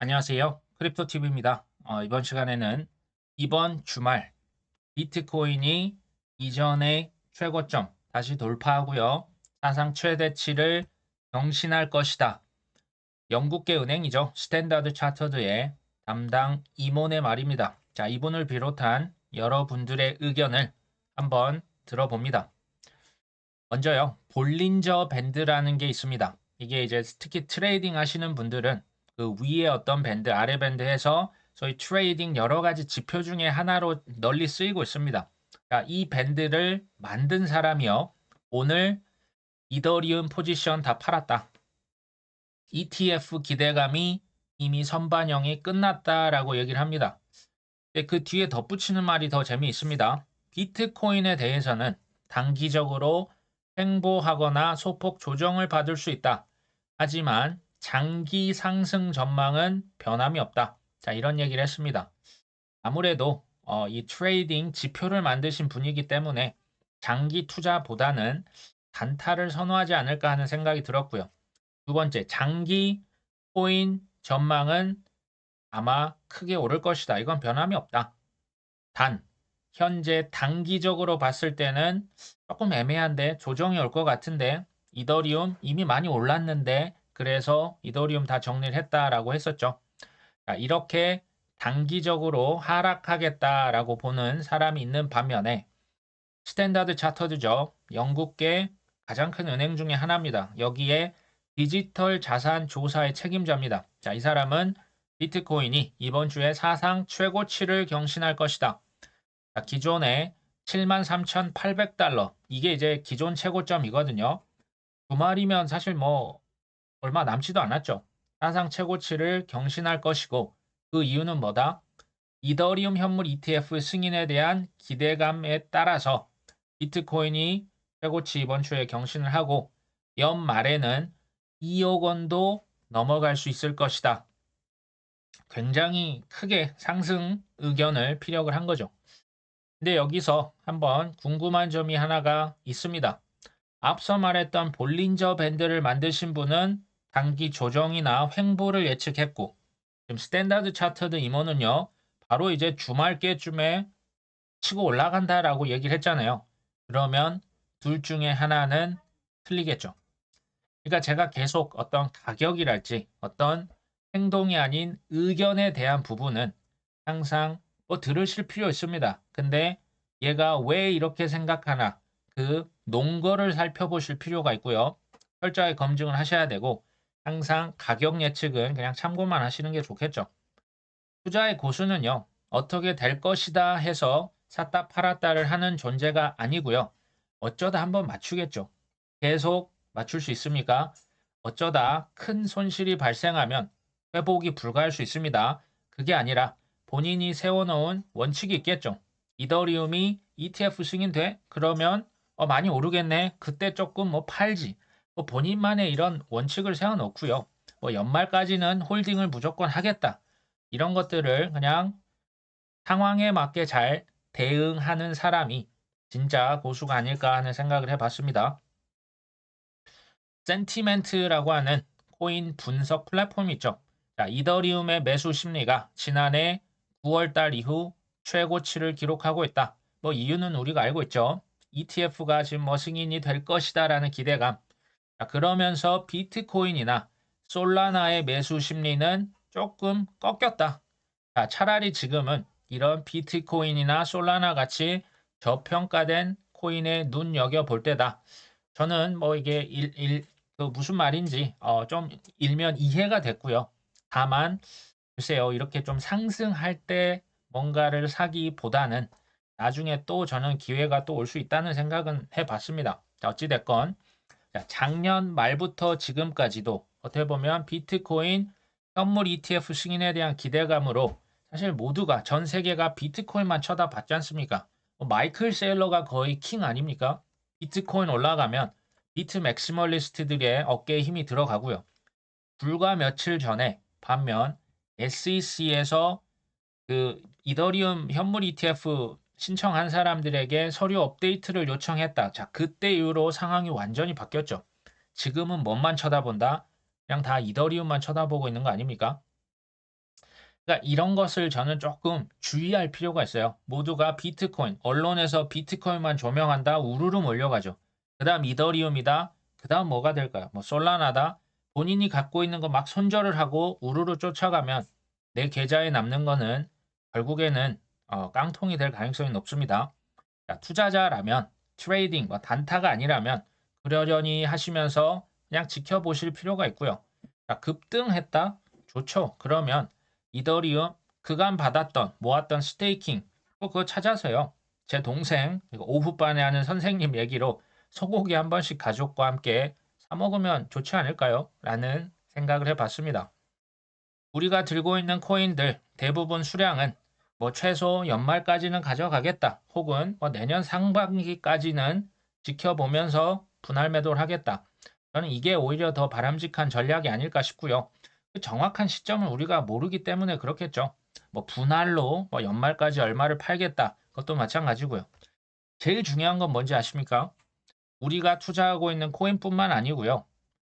안녕하세요. 크립토TV입니다. 이번 시간에는 이번 주말 비트코인이 이전의 최고점 다시 돌파하고요. 사상 최대치를 경신할 것이다. 영국계 은행이죠. 스탠다드 차터드의 담당 임원의 말입니다. 자, 이분을 비롯한 여러분들의 의견을 한번 들어봅니다. 먼저요. 볼린저 밴드라는 게 있습니다. 이게 이제 특히 트레이딩 하시는 분들은 그 위에 어떤 밴드, 아래 밴드 해서 저희 트레이딩 여러 가지 지표 중에 하나로 널리 쓰이고 있습니다. 자, 이 밴드를 만든 사람이요. 오늘 이더리움 포지션 다 팔았다. ETF 기대감이 이미 선반영이 끝났다라고 얘기를 합니다. 근데 그 뒤에 덧붙이는 말이 더 재미있습니다. 비트코인에 대해서는 단기적으로 횡보하거나 소폭 조정을 받을 수 있다. 하지만 장기 상승 전망은 변함이 없다. 자, 이런 얘기를 했습니다. 아무래도 이 트레이딩 지표를 만드신 분이기 때문에 장기 투자보다는 단타를 선호하지 않을까 하는 생각이 들었고요. 두 번째, 장기 코인 전망은 아마 크게 오를 것이다. 이건 변함이 없다. 단, 현재 단기적으로 봤을 때는 조금 애매한데 조정이 올 것 같은데 이더리움 이미 많이 올랐는데 그래서 이더리움 다 정리를 했다라고 했었죠. 자, 이렇게 단기적으로 하락하겠다라고 보는 사람이 있는 반면에 스탠다드 차터드죠. 영국계 가장 큰 은행 중에 하나입니다. 여기에 디지털 자산 조사의 책임자입니다. 자, 이 사람은 비트코인이 이번 주에 사상 최고치를 경신할 것이다. 자, 기존에 73,800달러 이게 이제 기존 최고점이거든요. 주말이면 사실 뭐 얼마 남지도 않았죠. 사상 최고치를 경신할 것이고 그 이유는 뭐다? 이더리움 현물 ETF 승인에 대한 기대감에 따라서 비트코인이 최고치 이번 주에 경신을 하고 연말에는 2억 원도 넘어갈 수 있을 것이다. 굉장히 크게 상승 의견을 피력을 한 거죠. 근데 여기서 한번 궁금한 점이 하나가 있습니다. 앞서 말했던 볼린저 밴드를 만드신 분은 단기 조정이나 횡보를 예측했고 지금 스탠다드 차트드 임원은요. 바로 이제 주말께쯤에 치고 올라간다라고 얘기를 했잖아요. 그러면 둘 중에 하나는 틀리겠죠. 그러니까 제가 계속 어떤 가격이랄지 어떤 행동이 아닌 의견에 대한 부분은 항상 뭐 들으실 필요 있습니다. 근데 얘가 왜 이렇게 생각하나 그 논거를 살펴보실 필요가 있고요. 철저하게 검증을 하셔야 되고 항상 가격 예측은 그냥 참고만 하시는 게 좋겠죠. 투자의 고수는요. 어떻게 될 것이다 해서 샀다 팔았다를 하는 존재가 아니고요. 어쩌다 한번 맞추겠죠. 계속 맞출 수 있습니까? 어쩌다 큰 손실이 발생하면 회복이 불가할 수 있습니다. 그게 아니라 본인이 세워놓은 원칙이 있겠죠. 이더리움이 ETF 승인돼? 그러면 많이 오르겠네. 그때 조금 뭐 팔지. 뭐 본인만의 이런 원칙을 세워놓고요. 뭐 연말까지는 홀딩을 무조건 하겠다. 이런 것들을 그냥 상황에 맞게 잘 대응하는 사람이 진짜 고수가 아닐까 하는 생각을 해봤습니다. 센티멘트라고 하는 코인 분석 플랫폼이 있죠. 자, 이더리움의 매수 심리가 지난해 9월 달 이후 최고치를 기록하고 있다. 뭐 이유는 우리가 알고 있죠. ETF가 지금 뭐 승인이 될 것이다라는 기대감. 자, 그러면서 비트코인이나 솔라나의 매수 심리는 조금 꺾였다. 자, 차라리 지금은 이런 비트코인이나 솔라나 같이 저평가된 코인에 눈여겨볼 때다. 저는 뭐 이게 그 무슨 말인지 좀 일면 이해가 됐고요. 다만 글쎄요, 이렇게 좀 상승할 때 뭔가를 사기보다는 나중에 또 저는 기회가 또 올 수 있다는 생각은 해봤습니다. 자, 어찌됐건 자, 작년 말부터 지금까지도 어떻게 보면 비트코인 현물 ETF 승인에 대한 기대감으로 사실 모두가 전 세계가 비트코인만 쳐다봤지 않습니까? 마이클 세일러가 거의 킹 아닙니까? 비트코인 올라가면 비트 맥시멀리스트들의 어깨에 힘이 들어가고요. 불과 며칠 전에 반면 SEC에서 그 이더리움 현물 ETF 신청한 사람들에게 서류 업데이트를 요청했다. 자, 그때 이후로 상황이 완전히 바뀌었죠. 지금은 뭔만 쳐다본다? 그냥 다 이더리움만 쳐다보고 있는 거 아닙니까? 그러니까 이런 것을 저는 조금 주의할 필요가 있어요. 모두가 비트코인, 언론에서 비트코인만 조명한다, 우르르 몰려가죠. 그 다음 이더리움이다, 그 다음 뭐가 될까요? 뭐 솔라나다, 본인이 갖고 있는 거 막 손절을 하고 우르르 쫓아가면 내 계좌에 남는 거는 결국에는 깡통이 될 가능성이 높습니다. 자, 투자자라면 트레이딩, 뭐 단타가 아니라면 그러려니 하시면서 그냥 지켜보실 필요가 있고요. 자, 급등했다? 좋죠. 그러면 이더리움 그간 받았던 모았던 스테이킹 그거 찾아서요. 제 동생 오후반에 하는 선생님 얘기로 소고기 한 번씩 가족과 함께 사 먹으면 좋지 않을까요? 라는 생각을 해봤습니다. 우리가 들고 있는 코인들 대부분 수량은 뭐 최소 연말까지는 가져가겠다. 혹은 뭐 내년 상반기까지는 지켜보면서 분할 매도를 하겠다. 저는 이게 오히려 더 바람직한 전략이 아닐까 싶고요. 그 정확한 시점을 우리가 모르기 때문에 그렇겠죠. 뭐 분할로 뭐 연말까지 얼마를 팔겠다. 그것도 마찬가지고요. 제일 중요한 건 뭔지 아십니까? 우리가 투자하고 있는 코인뿐만 아니고요.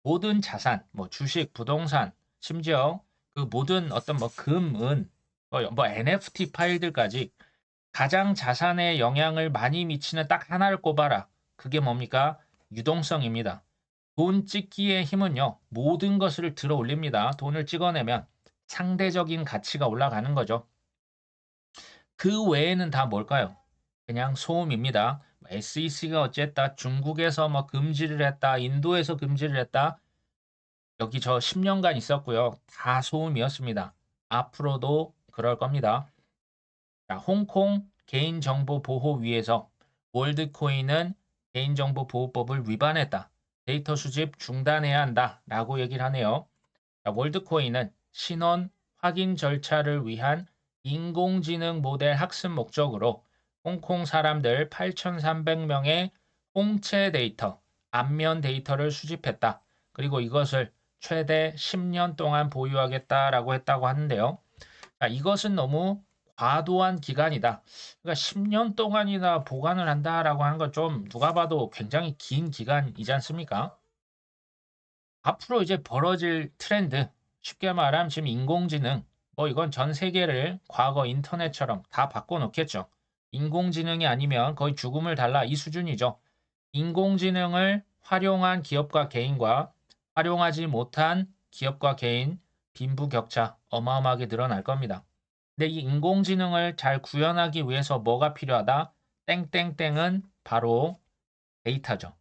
모든 자산, 뭐 주식, 부동산, 심지어 그 모든 어떤 뭐 금, 은, 뭐 NFT 파일들까지 가장 자산에 영향을 많이 미치는 딱 하나를 꼽아라. 그게 뭡니까? 유동성입니다. 돈 찍기의 힘은요, 모든 것을 들어 올립니다. 돈을 찍어내면 상대적인 가치가 올라가는 거죠. 그 외에는 다 뭘까요? 그냥 소음입니다. SEC가 어쨌다, 중국에서 뭐 금지를 했다, 인도에서 금지를 했다, 여기 저 10년간 있었고요. 다 소음이었습니다. 앞으로도 그럴 겁니다. 자, 홍콩 개인정보보호위에서 월드코인은 개인정보보호법을 위반했다. 데이터 수집 중단해야 한다. 라고 얘기를 하네요. 자, 월드코인은 신원 확인 절차를 위한 인공지능 모델 학습 목적으로 홍콩 사람들 8,300명의 홍채 데이터, 안면 데이터를 수집했다. 그리고 이것을 최대 10년 동안 보유하겠다라고 했다고 하는데요. 자, 이것은 너무 과도한 기간이다. 그러니까 10년 동안이나 보관을 한다라고 하는 건 좀 누가 봐도 굉장히 긴 기간이지 않습니까? 앞으로 이제 벌어질 트렌드, 쉽게 말하면 지금 인공지능, 뭐 이건 전 세계를 과거 인터넷처럼 다 바꿔놓겠죠. 인공지능이 아니면 거의 죽음을 달라 이 수준이죠. 인공지능을 활용한 기업과 개인과 활용하지 못한 기업과 개인 빈부격차 어마어마하게 늘어날 겁니다. 근데 이 인공지능을 잘 구현하기 위해서 뭐가 필요하다? 땡땡땡은 바로 데이터죠.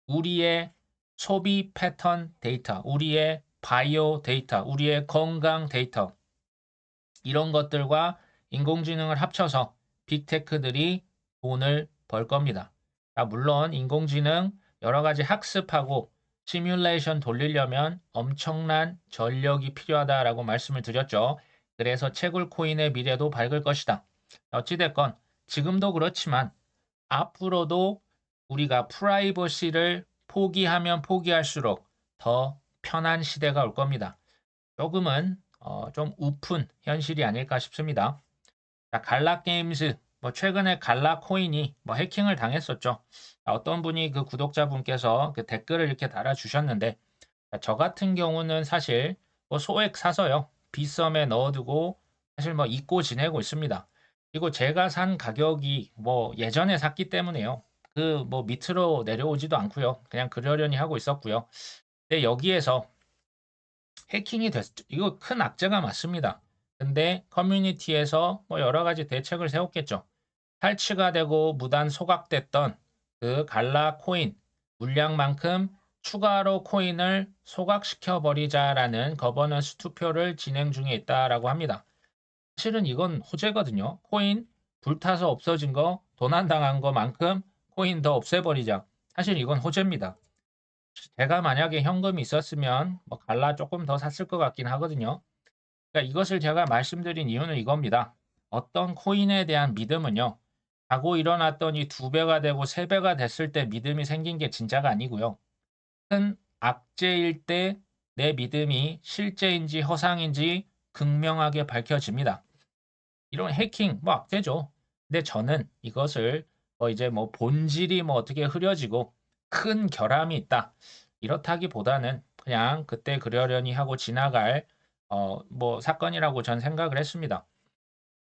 우리의 소비 패턴 데이터, 우리의 바이오 데이터, 우리의 건강 데이터, 이런 것들과 인공지능을 합쳐서 빅테크들이 돈을 벌 겁니다. 물론 인공지능 여러 가지 학습하고 시뮬레이션 돌리려면 엄청난 전력이 필요하다라고 말씀을 드렸죠. 그래서 채굴 코인의 미래도 밝을 것이다. 어찌됐건 지금도 그렇지만 앞으로도 우리가 프라이버시를 포기하면 포기할수록 더 편한 시대가 올 겁니다. 조금은 좀 우픈 현실이 아닐까 싶습니다. 자, 갈라게임즈 뭐 최근에 갈라 코인이 뭐 해킹을 당했었죠. 어떤 분이 그 구독자분께서 그 댓글을 이렇게 달아주셨는데, 저 같은 경우는 사실 뭐 소액 사서요, 빗썸에 넣어두고 사실 뭐 잊고 지내고 있습니다. 그리고 제가 산 가격이 뭐 예전에 샀기 때문에요. 그 뭐 밑으로 내려오지도 않고요. 그냥 그러려니 하고 있었고요. 근데 여기에서 해킹이 됐죠. 이거 큰 악재가 맞습니다. 근데 커뮤니티에서 뭐 여러 가지 대책을 세웠겠죠. 탈취가 되고 무단 소각됐던 그 갈라 코인 물량만큼 추가로 코인을 소각시켜 버리자라는 거버넌스 투표를 진행 중에 있다라고 합니다. 사실은 이건 호재거든요. 코인 불타서 없어진 거, 도난당한 거만큼 코인 더 없애버리자. 사실 이건 호재입니다. 제가 만약에 현금이 있었으면 뭐 갈라 조금 더 샀을 것 같긴 하거든요. 그러니까 이것을 제가 말씀드린 이유는 이겁니다. 어떤 코인에 대한 믿음은요, 자고 일어났더니 2배가 되고 3배가 됐을 때 믿음이 생긴 게 진짜가 아니고요. 큰 악재일 때 내 믿음이 실제인지 허상인지 극명하게 밝혀집니다. 이런 해킹 뭐 악재죠. 근데 저는 이것을 이제 뭐 본질이 뭐 어떻게 흐려지고 큰 결함이 있다. 이렇다기보다는 그냥 그때 그러려니 하고 지나갈 뭐 사건이라고 전 생각을 했습니다.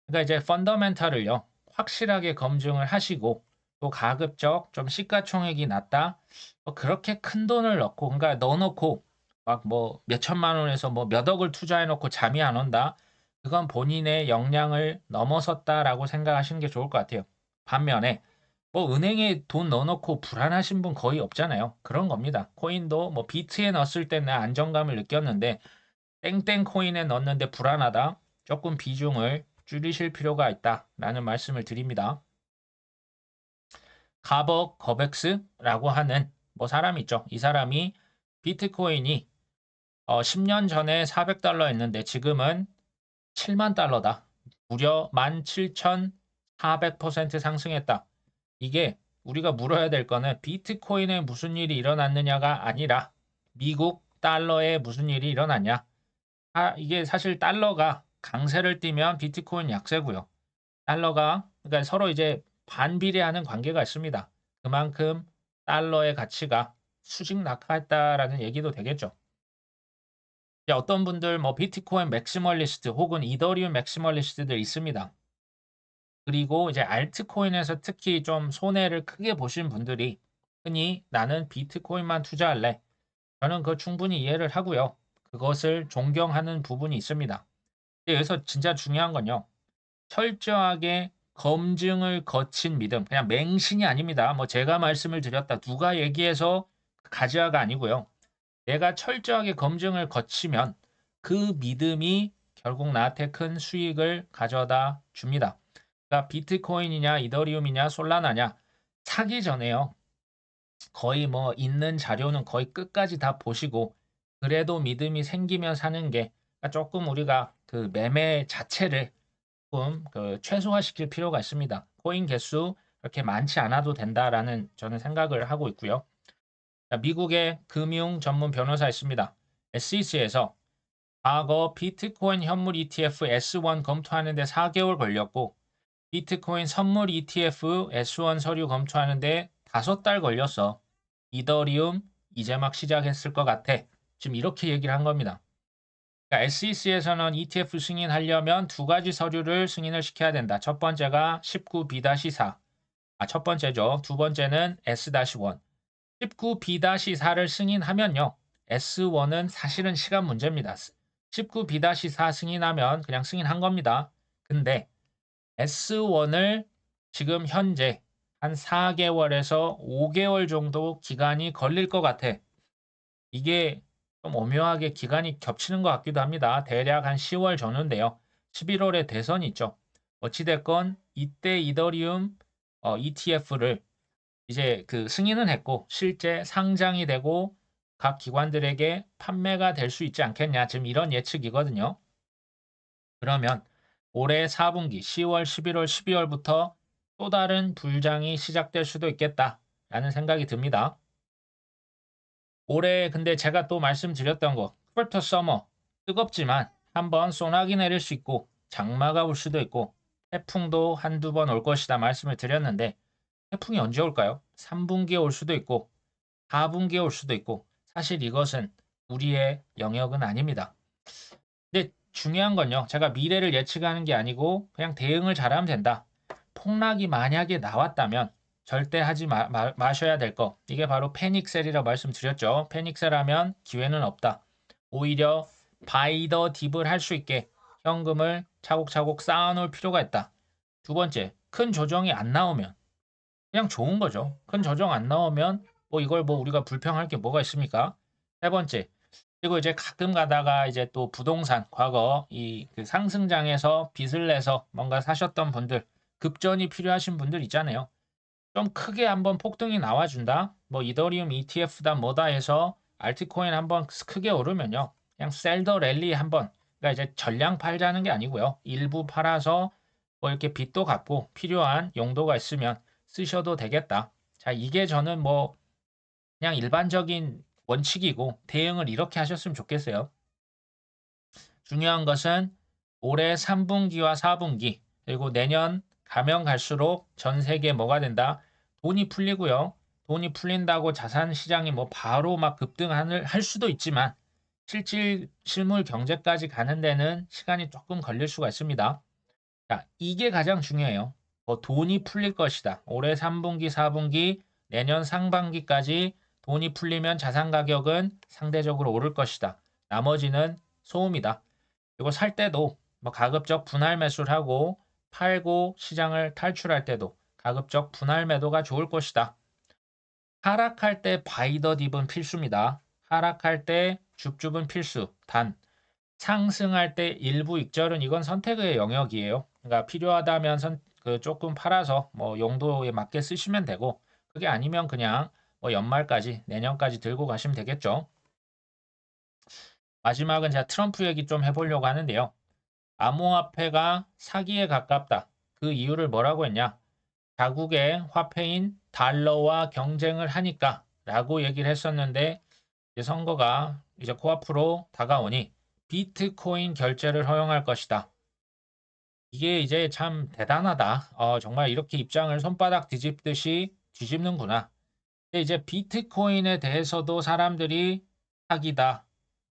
그러니까 이제 펀더멘탈을요. 확실하게 검증을 하시고 또 가급적 좀 시가총액이 낮다. 뭐 그렇게 큰 돈을 넣고 그러니까 넣어 놓고 막 뭐 몇천만 원에서 뭐 몇 억을 투자해 놓고 잠이 안 온다. 그건 본인의 역량을 넘어섰다라고 생각하시는 게 좋을 것 같아요. 반면에 뭐 은행에 돈 넣어 놓고 불안하신 분 거의 없잖아요. 그런 겁니다. 코인도 뭐 비트에 넣었을 때는 안정감을 느꼈는데 땡땡 코인에 넣었는데 불안하다. 조금 비중을 줄이실 필요가 있다라는 말씀을 드립니다. 가벅 거백스라고 하는 뭐 사람이 있죠. 이 사람이 비트코인이 10년 전에 400달러였는데 지금은 7만 달러다. 무려 17,400% 상승했다. 이게 우리가 물어야 될 거는 비트코인에 무슨 일이 일어났느냐가 아니라 미국 달러에 무슨 일이 일어났냐. 이게 사실 달러가 강세를 띠면 비트코인 약세고요. 달러가 그러니까 서로 이제 반비례하는 관계가 있습니다. 그만큼 달러의 가치가 수직 낙하했다라는 얘기도 되겠죠. 이제 어떤 분들 뭐 비트코인 맥시멀리스트 혹은 이더리움 맥시멀리스트들 있습니다. 그리고 이제 알트코인에서 특히 좀 손해를 크게 보신 분들이 흔히 나는 비트코인만 투자할래. 저는 그거 충분히 이해를 하고요. 그것을 존경하는 부분이 있습니다. 여기서 진짜 중요한 건요. 철저하게 검증을 거친 믿음, 그냥 맹신이 아닙니다. 뭐 제가 말씀을 드렸다, 누가 얘기해서 가지아가 아니고요. 내가 철저하게 검증을 거치면 그 믿음이 결국 나한테 큰 수익을 가져다 줍니다. 그러니까 비트코인이냐, 이더리움이냐, 솔라나냐 사기 전에요. 거의 뭐 있는 자료는 거의 끝까지 다 보시고 그래도 믿음이 생기면 사는 게 그러니까 조금 우리가 그 매매 자체를 조금 그 최소화시킬 필요가 있습니다. 코인 개수 그렇게 많지 않아도 된다라는 저는 생각을 하고 있고요. 미국의 금융 전문 변호사 있습니다. SEC에서 과거 비트코인 현물 ETF S1 검토하는데 4개월 걸렸고 비트코인 선물 ETF S1 서류 검토하는데 5달 걸렸어. 이더리움 이제 막 시작했을 것 같아. 지금 이렇게 얘기를 한 겁니다. 그러니까 SEC에서는 ETF 승인하려면 두 가지 서류를 승인을 시켜야 된다. 첫 번째가 19B-4. 첫 번째죠. 두 번째는 S-1. 19B-4를 승인하면요. S1은 사실은 시간 문제입니다. 19B-4 승인하면 그냥 승인한 겁니다. 근데 S1을 지금 현재 한 4개월에서 5개월 정도 기간이 걸릴 것 같아. 이게 좀 오묘하게 기간이 겹치는 것 같기도 합니다. 대략 한 10월 전후인데요. 11월에 대선이 있죠. 어찌됐건 이때 이더리움 ETF를 이제 그 승인은 했고 실제 상장이 되고 각 기관들에게 판매가 될 수 있지 않겠냐. 지금 이런 예측이거든요. 그러면 올해 4분기 10월, 11월, 12월부터 또 다른 불장이 시작될 수도 있겠다라는 생각이 듭니다. 올해 근데 제가 또 말씀드렸던 거 크립토 서머 뜨겁지만 한번 소나기 내릴 수 있고 장마가 올 수도 있고 태풍도 한두 번 올 것이다 말씀을 드렸는데 태풍이 언제 올까요? 3분기에 올 수도 있고 4분기에 올 수도 있고 사실 이것은 우리의 영역은 아닙니다. 근데 중요한 건요. 제가 미래를 예측하는 게 아니고 그냥 대응을 잘하면 된다. 폭락이 만약에 나왔다면 절대 하지 마셔야 될 거. 이게 바로 패닉셀이라고 말씀드렸죠. 패닉셀 하면 기회는 없다. 오히려 바이 더 딥을 할 수 있게 현금을 차곡차곡 쌓아놓을 필요가 있다. 두 번째, 큰 조정이 안 나오면 그냥 좋은 거죠. 큰 조정 안 나오면 뭐 이걸 뭐 우리가 불평할 게 뭐가 있습니까? 세 번째, 그리고 이제 가끔 가다가 이제 또 부동산 과거 이 그 상승장에서 빚을 내서 뭔가 사셨던 분들 급전이 필요하신 분들 있잖아요. 좀 크게 한번 폭등이 나와준다. 뭐 이더리움 ETF다 뭐다 해서 알트코인 한번 크게 오르면요. 그냥 셀더 랠리 한번 그러니까 이제 전량 팔자는 게 아니고요. 일부 팔아서 뭐 이렇게 빚도 갚고 필요한 용도가 있으면 쓰셔도 되겠다. 자, 이게 저는 뭐 그냥 일반적인 원칙이고 대응을 이렇게 하셨으면 좋겠어요. 중요한 것은 올해 3분기와 4분기 그리고 내년 가면 갈수록 전 세계 뭐가 된다? 돈이 풀리고요. 돈이 풀린다고 자산 시장이 뭐 바로 막 급등할 수도 있지만 실질 실물 경제까지 가는 데는 시간이 조금 걸릴 수가 있습니다. 자, 이게 가장 중요해요. 돈이 풀릴 것이다. 올해 3분기, 4분기, 내년 상반기까지 돈이 풀리면 자산 가격은 상대적으로 오를 것이다. 나머지는 소음이다. 그리고 살 때도 뭐 가급적 분할 매수를 하고 팔고 시장을 탈출할 때도 가급적 분할 매도가 좋을 것이다. 하락할 때 바이 더 딥은 필수입니다. 하락할 때 줍줍은 필수. 단 상승할 때 일부 익절은 이건 선택의 영역이에요. 그러니까 필요하다면 조금 팔아서 뭐 용도에 맞게 쓰시면 되고 그게 아니면 그냥 뭐 연말까지 내년까지 들고 가시면 되겠죠. 마지막은 제가 트럼프 얘기 좀 해보려고 하는데요. 암호화폐가 사기에 가깝다. 그 이유를 뭐라고 했냐? 자국의 화폐인 달러와 경쟁을 하니까 라고 얘기를 했었는데 이제 선거가 이제 코앞으로 다가오니 비트코인 결제를 허용할 것이다. 이게 이제 참 대단하다. 정말 이렇게 입장을 손바닥 뒤집듯이 뒤집는구나. 근데 이제 비트코인에 대해서도 사람들이 사기다.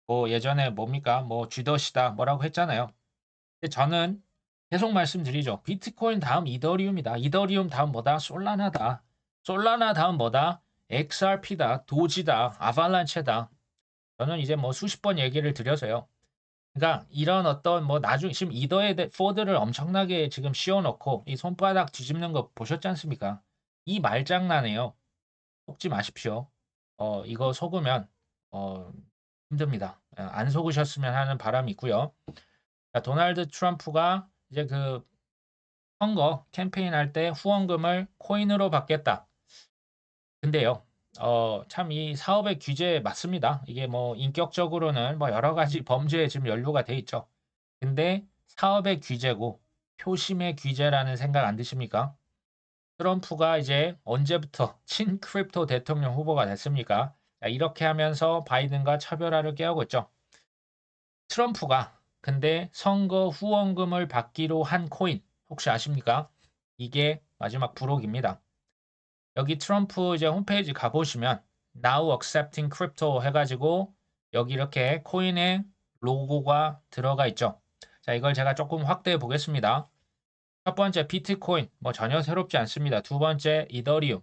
뭐 예전에 뭡니까? 뭐 쥐덫이다. 뭐라고 했잖아요. 근데 저는 계속 말씀드리죠. 비트코인 다음 이더리움이다. 이더리움 다음 뭐다? 솔라나다. 솔라나 다음 뭐다? XRP다. 도지다. 아발란체다. 저는 이제 뭐 수십 번 얘기를 드려서요. 그러니까 이런 어떤 뭐 나중 지금 이더에 포드를 엄청나게 지금 씌워놓고 이 손바닥 뒤집는 거 보셨지 않습니까? 이 말장난이에요. 속지 마십시오. 이거 속으면 어, 힘듭니다. 안 속으셨으면 하는 바람이 있고요. 자, 도널드 트럼프가 이제 그 선거 캠페인 할 때 후원금을 코인으로 받겠다. 근데요, 참 이 사업의 규제 맞습니다. 이게 뭐 인격적으로는 뭐 여러 가지 범죄에 지금 연루가 돼 있죠. 근데 사업의 규제고 표심의 규제라는 생각 안 드십니까? 트럼프가 이제 언제부터 친크립토 대통령 후보가 됐습니까? 자, 이렇게 하면서 바이든과 차별화를 꾀하고 있죠. 트럼프가 근데 선거 후원금을 받기로 한 코인 혹시 아십니까? 이게 마지막 부록입니다. 여기 트럼프 이제 홈페이지 가보시면 Now Accepting Crypto 해가지고 여기 이렇게 코인의 로고가 들어가 있죠. 자, 이걸 제가 조금 확대해 보겠습니다. 첫 번째 비트코인 뭐 전혀 새롭지 않습니다. 두 번째 이더리움,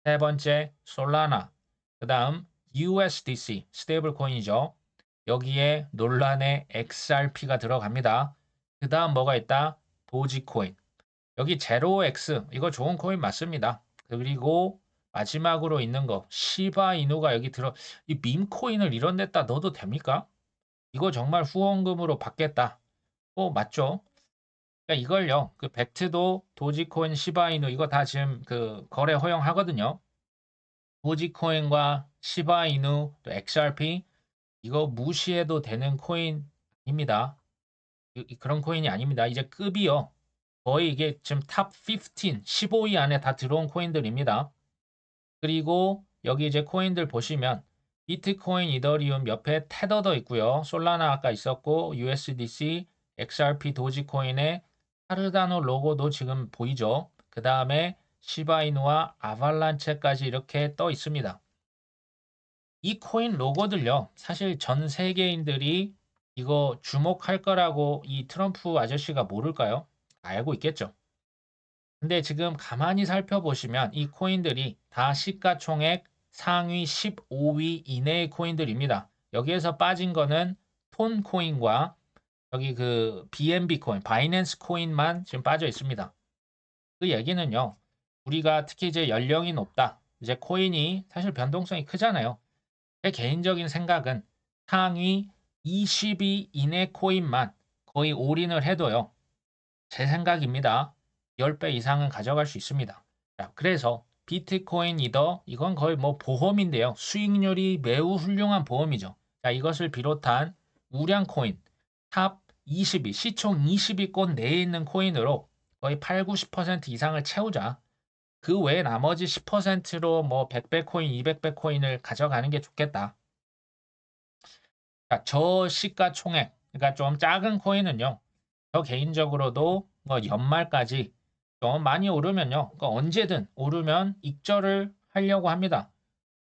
세 번째 솔라나, 그 다음 USDC 스테이블 코인이죠. 여기에 논란의 XRP가 들어갑니다. 그 다음 뭐가 있다? 도지코인. 여기 제로X 이거 좋은 코인 맞습니다. 그리고 마지막으로 있는 거 시바이누가 여기 들어 이 밈코인을 이런 데다 넣어도 됩니까? 이거 정말 후원금으로 받겠다. 맞죠? 그러니까 이걸요. 그 벡트도 도지코인 시바이누 이거 다 지금 그 거래 허용하거든요. 도지코인과 시바이누 또 XRP 이거 무시해도 되는 코인입니다. 그런 코인이 아닙니다. 이제 급이요. 거의 이게 지금 탑 15, 15위 안에 다 들어온 코인들입니다. 그리고 여기 이제 코인들 보시면 비트코인, 이더리움 옆에 테더도 있고요. 솔라나 아까 있었고 USDC, XRP, 도지코인의 카르다노 로고도 지금 보이죠. 그 다음에 시바이누와 아발란체까지 이렇게 떠 있습니다. 이 코인 로고들요. 사실 전 세계인들이 이거 주목할 거라고 이 트럼프 아저씨가 모를까요? 알고 있겠죠. 근데 지금 가만히 살펴보시면 이 코인들이 다 시가총액 상위 15위 이내의 코인들입니다. 여기에서 빠진 거는 톤 코인과 여기 그 BNB 코인, 바이낸스 코인만 지금 빠져 있습니다. 그 얘기는요. 우리가 특히 이제 연령이 높다. 이제 코인이 사실 변동성이 크잖아요. 제 개인적인 생각은 상위 20위 이내 코인만 거의 올인을 해도요. 제 생각입니다. 10배 이상은 가져갈 수 있습니다. 자, 그래서 비트코인 이더 이건 거의 뭐 보험인데요. 수익률이 매우 훌륭한 보험이죠. 자, 이것을 비롯한 우량 코인 탑 20위 시총 20위권 내에 있는 코인으로 거의 8, 90% 이상을 채우자. 그 외에 나머지 10%로 뭐 100배 코인, 200배 코인을 가져가는 게 좋겠다. 자, 저 시가총액 그러니까 좀 작은 코인은요. 저 개인적으로도 뭐 연말까지 좀 많이 오르면요. 그러니까 언제든 오르면 익절을 하려고 합니다.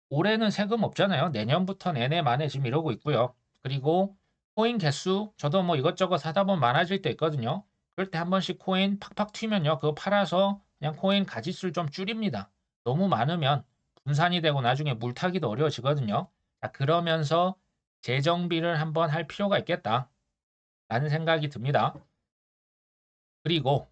올해는 세금 없잖아요. 내년부터 내내 만에 지금 이러고 있고요. 그리고 코인 개수 저도 뭐 이것저것 사다 보면 많아질 때 있거든요. 그럴 때 한 번씩 코인 팍팍 튀면요. 그거 팔아서 그냥 코인 가짓수를 좀 줄입니다. 너무 많으면 분산이 되고 나중에 물타기도 어려워지거든요. 자, 그러면서 재정비를 한번 할 필요가 있겠다라는 생각이 듭니다. 그리고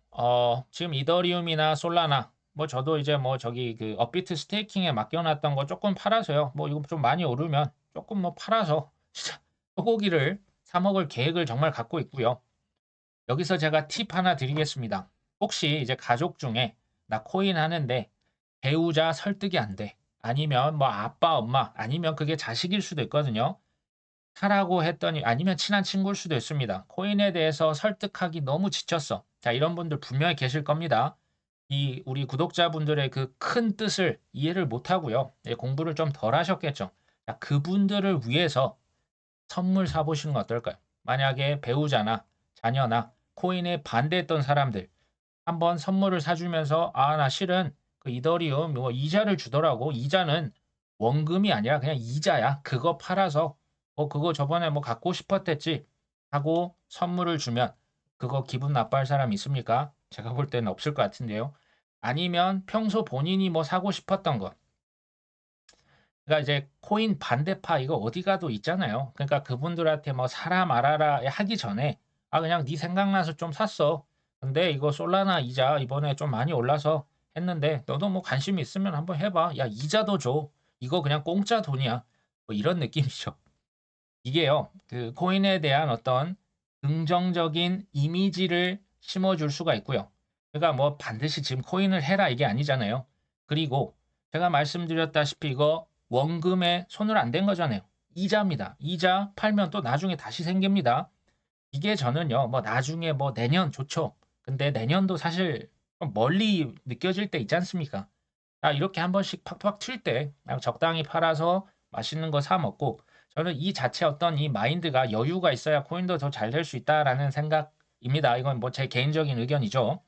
지금 이더리움이나 솔라나 뭐 저도 이제 뭐 저기 그 업비트 스테이킹에 맡겨놨던 거 조금 팔아서요. 뭐 이거 좀 많이 오르면 조금 뭐 팔아서 진짜 소고기를 사 먹을 계획을 정말 갖고 있고요. 여기서 제가 팁 하나 드리겠습니다. 혹시 이제 가족 중에 나 코인 하는데 배우자 설득이 안 돼. 아니면 뭐 아빠, 엄마, 아니면 그게 자식일 수도 있거든요. 하라고 했더니 아니면 친한 친구일 수도 있습니다. 코인에 대해서 설득하기 너무 지쳤어. 자, 이런 분들 분명히 계실 겁니다. 이 우리 구독자분들의 그 큰 뜻을 이해를 못 하고요. 예, 공부를 좀 덜 하셨겠죠. 자, 그분들을 위해서 선물 사보시는 건 어떨까요? 만약에 배우자나 자녀나 코인에 반대했던 사람들 한번 선물을 사주면서 아, 나 실은 그 이더리움 뭐 이자를 주더라고. 이자는 원금이 아니라 그냥 이자야. 그거 팔아서 그거 저번에 뭐 갖고 싶었댔지 하고 선물을 주면 그거 기분 나빠할 사람 있습니까? 제가 볼 때는 없을 것 같은데요. 아니면 평소 본인이 뭐 사고 싶었던 거. 그러니까 이제 코인 반대파 이거 어디 가도 있잖아요. 그러니까 그분들한테 뭐 사라 말아라 하기 전에 아, 그냥 네 생각나서 좀 샀어. 근데 이거 솔라나 이자 이번에 좀 많이 올라서 했는데 너도 뭐 관심 있으면 한번 해봐. 야, 이자도 줘. 이거 그냥 공짜 돈이야. 뭐 이런 느낌이죠. 이게요, 그 코인에 대한 어떤 긍정적인 이미지를 심어줄 수가 있고요. 그러니까 뭐 반드시 지금 코인을 해라 이게 아니잖아요. 그리고 제가 말씀드렸다시피 이거 원금에 손을 안 댄 거잖아요. 이자입니다. 이자 팔면 또 나중에 다시 생깁니다. 이게 저는요, 뭐 나중에 뭐 내년 좋죠. 근데 내년도 사실 좀 멀리 느껴질 때 있지 않습니까? 아, 이렇게 한 번씩 팍팍 튈 때 그냥 적당히 팔아서 맛있는 거 사 먹고 저는 이 자체 어떤 이 마인드가 여유가 있어야 코인도 더 잘 될 수 있다라는 생각입니다. 이건 뭐 제 개인적인 의견이죠.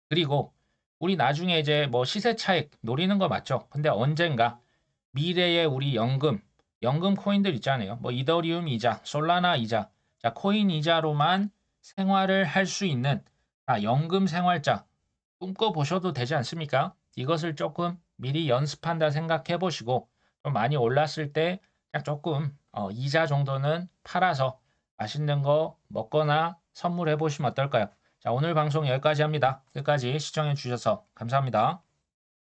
그리고 우리 나중에 이제 뭐 시세 차익 노리는 거 맞죠? 근데 언젠가 미래의 우리 연금 코인들 있잖아요. 뭐 이더리움 이자, 솔라나 이자, 자, 코인 이자로만 생활을 할 수 있는 연금 생활자 꿈꿔보셔도 되지 않습니까? 이것을 조금 미리 연습한다 생각해 보시고 좀 많이 올랐을 때 그냥 조금 이자 정도는 팔아서 맛있는 거 먹거나 선물해 보시면 어떨까요? 자, 오늘 방송 여기까지 합니다. 끝까지 시청해 주셔서 감사합니다.